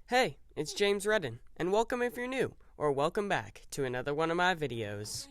Hey, it's James Redden, and welcome if you're new, or welcome back to another one of my videos.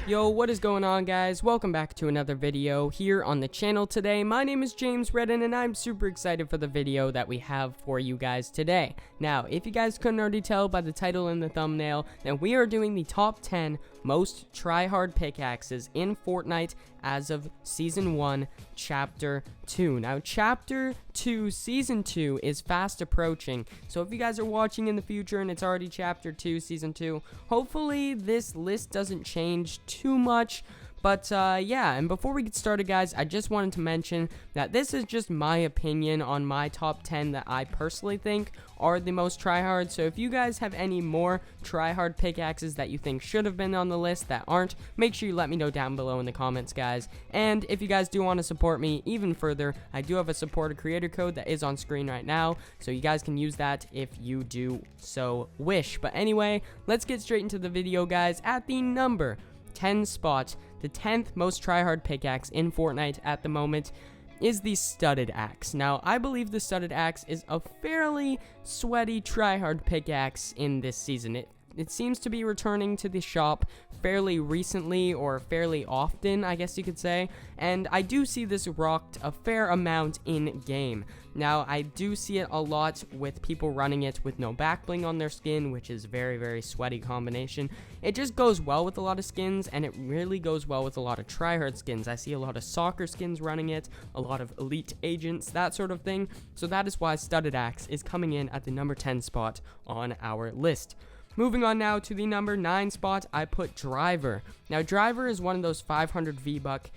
Yo, what is going on, guys? Welcome back to another video here on the channel today. My name is James Redden, and I'm super excited for the video that we have for you guys today. Now, if you guys couldn't already tell by the title and the thumbnail, then we are doing the top 10 most try-hard pickaxes in Fortnite as of Season 1, Chapter 2. Now, Chapter 2, Season 2 is fast approaching, so if you guys are watching in the future and it's already Chapter 2, Season 2, hopefully this list doesn't change too much. But yeah, and before we get started, guys, I just wanted to mention that this is just my opinion on my top 10 that I personally think are the most tryhard. So if you guys have any more tryhard pickaxes that you think should have been on the list that aren't, make sure you let me know down below in the comments, guys. And if you guys do want to support me even further, I do have a supporter creator code that is on screen right now, so you guys can use that if you do so wish. But anyway, let's get straight into the video, guys. At the number 10 spot, the 10th most tryhard pickaxe in Fortnite at the moment is the studded axe. Now, I believe the studded axe is a fairly sweaty tryhard pickaxe in this season. It seems to be returning to the shop fairly recently, or fairly often, I guess you could say, and I do see this rocked a fair amount in game. Now, I do see it a lot with people running it with no back bling on their skin, which is very, very sweaty combination. It just goes well with a lot of skins, and it really goes well with a lot of tryhard skins. I see a lot of soccer skins running it, a lot of elite agents, that sort of thing, so that is why studded axe is coming in at the number 10 spot on our list. Moving on now to the number 9 spot, I put Driver. Now, Driver is one of those 500 V-Buck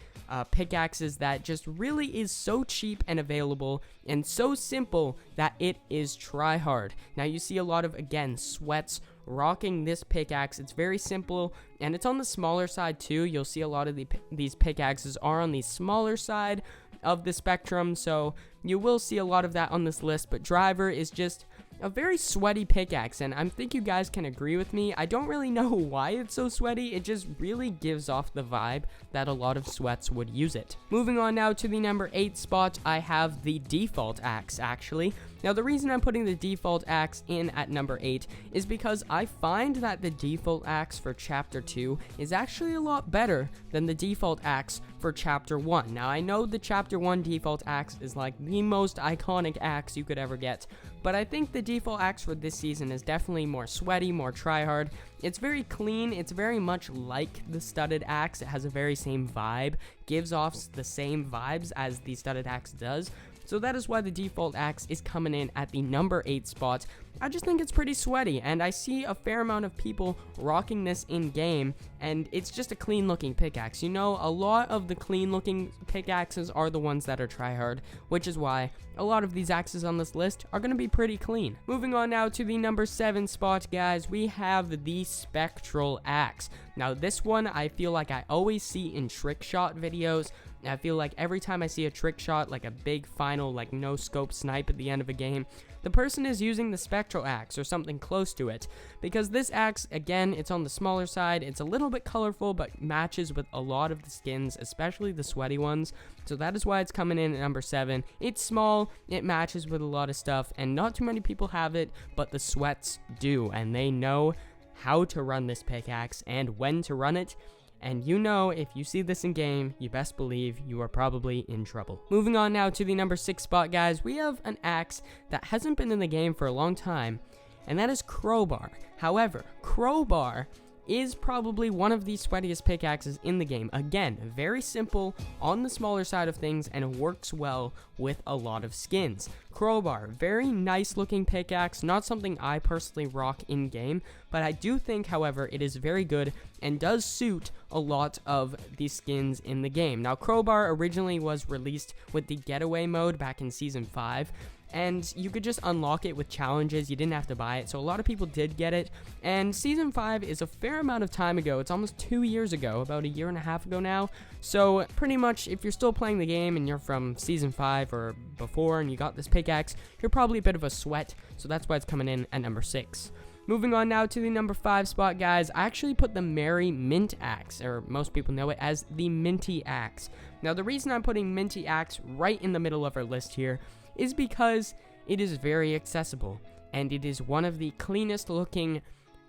pickaxes that just really is so cheap and available and so simple that it is try-hard. Now, you see a lot of, again, sweats rocking this pickaxe. It's very simple, and it's on the smaller side too. You'll see a lot of these pickaxes are on the smaller side of the spectrum, so you will see a lot of that on this list, but Driver is just a very sweaty pickaxe, and I think you guys can agree with me. I don't really know why it's so sweaty. It just really gives off the vibe that a lot of sweats would use it. Moving on now to the number 8 spot, I have the default axe, actually. Now, the reason I'm putting the default axe in at number 8 is because I find that the default axe for Chapter 2 is actually a lot better than the default axe for Chapter 1. Now, I know the Chapter 1 default axe is like the most iconic axe you could ever get, but I think the default axe for this season is definitely more sweaty, more tryhard. It's very clean. It's very much like the studded axe. It has a very same vibe, gives off the same vibes as the studded axe does. So that is why the default axe is coming in at the number 8 spot. I just think it's pretty sweaty, and I see a fair amount of people rocking this in-game, and it's just a clean-looking pickaxe. You know, a lot of the clean-looking pickaxes are the ones that are tryhard, which is why a lot of these axes on this list are going to be pretty clean. Moving on now to the number 7 spot, guys, we have the Spectral Axe. Now, this one I feel like I always see in trick shot videos. I feel like every time I see a trick shot, like a big final, like no scope snipe at the end of a game, the person is using the Spectral Axe or something close to it, because this axe, again, it's on the smaller side. It's a little bit colorful, but matches with a lot of the skins, especially the sweaty ones, so that is why it's coming in at number 7. It's small, it matches with a lot of stuff, and not too many people have it, but the sweats do, and they know how to run this pickaxe and when to run it. And you know, if you see this in game, you best believe you are probably in trouble. Moving on now to the number 6 spot, guys, we have an axe that hasn't been in the game for a long time, and that is Crowbar. However, Crowbar is probably one of the sweatiest pickaxes in the game. Again, very simple, on the smaller side of things, and it works well with a lot of skins. Crowbar, very nice looking pickaxe, not something I personally rock in game, but I do think, however, it is very good and does suit a lot of the skins in the game. Now, Crowbar originally was released with the getaway mode back in Season 5, and you could just unlock it with challenges. You didn't have to buy it, so a lot of people did get it. And Season 5 is a fair amount of time ago. It's almost 2 years ago, about a year and a half ago now. So pretty much, if you're still playing the game and you're from Season 5 or before and you got this pickaxe, you're probably a bit of a sweat, so that's why it's coming in at number 6. Moving on now to the number 5 spot, guys. I actually put the Merry Mint Axe, or most people know it as the Minty Axe. Now, the reason I'm putting Minty Axe right in the middle of our list here is because it is very accessible, and it is one of the cleanest looking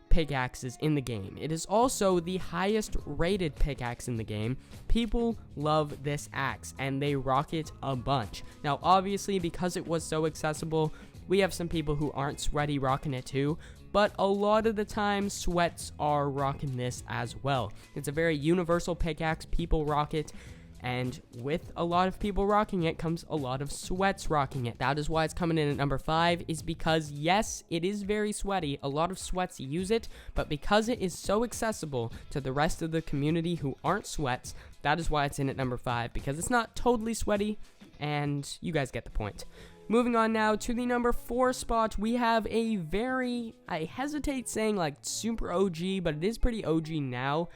pickaxes in the game. It is also the highest rated pickaxe in the game. People love this axe, and they rock it a bunch. Now, obviously, because it was so accessible, we have some people who aren't sweaty rocking it too, but a lot of the time, sweats are rocking this as well. It's a very universal pickaxe. People rock it, and with a lot of people rocking it comes a lot of sweats rocking it. That is why it's coming in at number 5, is because, yes, it is very sweaty. A lot of sweats use it, but because it is so accessible to the rest of the community who aren't sweats, that is why it's in at number 5, because it's not totally sweaty, and you guys get the point. Moving on now to the number 4 spot, we have a very, I hesitate saying like super OG, but it is pretty OG now.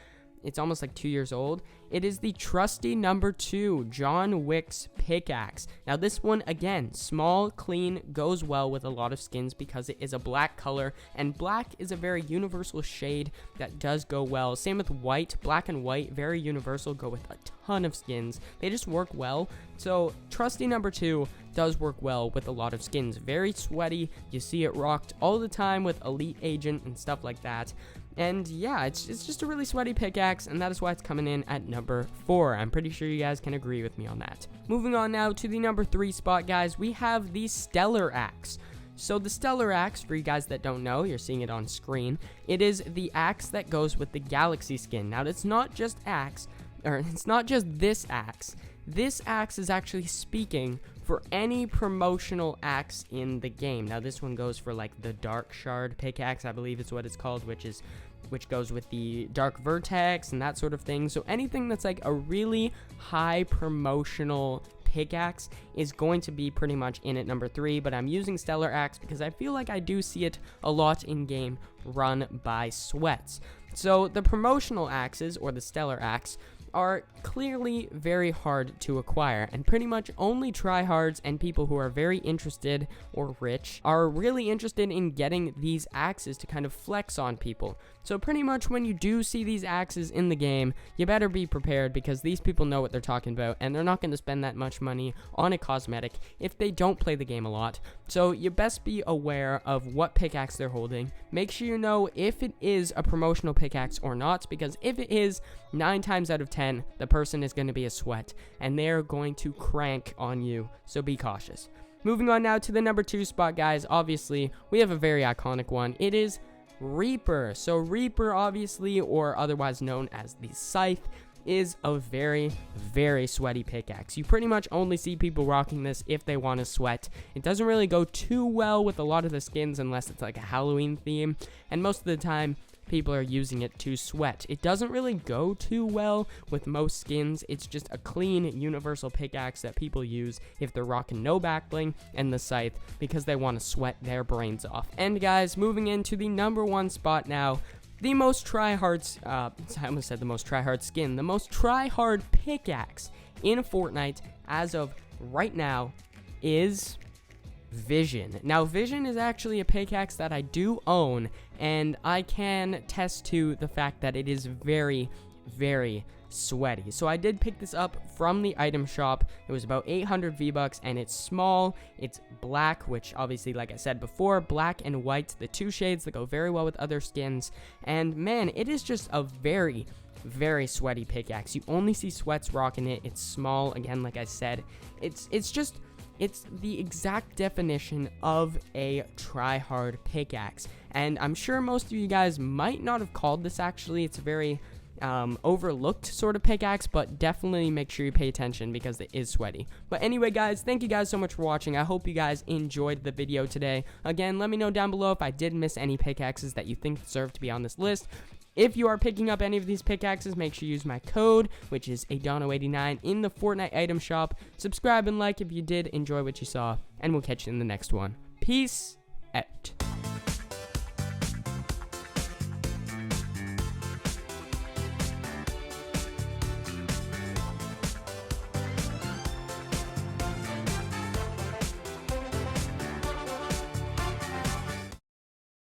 It's almost like 2 years old. It is the trusty number 2, John Wick's pickaxe. Now this one, again, small, clean, goes well with a lot of skins because it is a black color, and black is a very universal shade that does go well. Same with white. Black and white, very universal, go with a ton of skins. They just work well. So trusty number 2 does work well with a lot of skins. Very sweaty. You see it rocked all the time with Elite Agent and stuff like that. And yeah, it's just a really sweaty pickaxe, and that is why it's coming in at number 4. I'm pretty sure you guys can agree with me on that. Moving on now to the number 3 spot, guys, we have the Stellar Axe. So the Stellar Axe, for you guys that don't know, you're seeing it on screen, it is the axe that goes with the Galaxy skin. Now, it's not just it's not just this axe. This axe is actually speaking for any promotional axe in the game. Now, this one goes for like the Dark Shard pickaxe, I believe is what it's called, which goes with the Dark Vertex and that sort of thing. So anything that's like a really high promotional pickaxe is going to be pretty much in at number 3, but I'm using Stellar Axe because I feel like I do see it a lot in game run by sweats. So the promotional axes, or the Stellar Axe, are clearly very hard to acquire, and pretty much only tryhards and people who are very interested or rich are really interested in getting these axes to kind of flex on people. So pretty much when you do see these axes in the game, you better be prepared, because these people know what they're talking about, and they're not going to spend that much money on a cosmetic if they don't play the game a lot. So you best be aware of what pickaxe they're holding. Make sure you know if it is a promotional pickaxe or not, because if it is, 9 times out of 10, the person is going to be a sweat, and they're going to crank on you, so be cautious. Moving on now to the number 2 spot, guys. Obviously, we have a very iconic one. It is Reaper. So Reaper, obviously, or otherwise known as the Scythe, is a very, very sweaty pickaxe. You pretty much only see people rocking this if they want to sweat. It doesn't really go too well with a lot of the skins unless it's like a Halloween theme, and most of the time, people are using it to sweat. It doesn't really go too well with most skins. It's just a clean universal pickaxe that people use if they're rocking no backbling and the Scythe because they want to sweat their brains off. And guys, moving into the number 1 spot now, the most tryhard, I almost said the most tryhard skin, the most tryhard pickaxe in Fortnite as of right now is Vision. Now, Vision is actually a pickaxe that I do own, and I can test to the fact that it is very, very sweaty. So I did pick this up from the item shop. It was about 800 V-Bucks, and it's small, it's black, which obviously, like I said before, black and white, the 2 shades that go very well with other skins, and man, it is just a very, very sweaty pickaxe. You only see sweats rocking it. It's small, again, like I said. It's the exact definition of a tryhard pickaxe, and I'm sure most of you guys might not have called this actually. It's a very overlooked sort of pickaxe, but definitely make sure you pay attention because it is sweaty. But anyway, guys, thank you guys so much for watching. I hope you guys enjoyed the video today. Again, let me know down below if I did miss any pickaxes that you think deserve to be on this list. If you are picking up any of these pickaxes, make sure you use my code, which is Adono89, in the Fortnite item shop. Subscribe and like if you did enjoy what you saw, and we'll catch you in the next one. Peace out.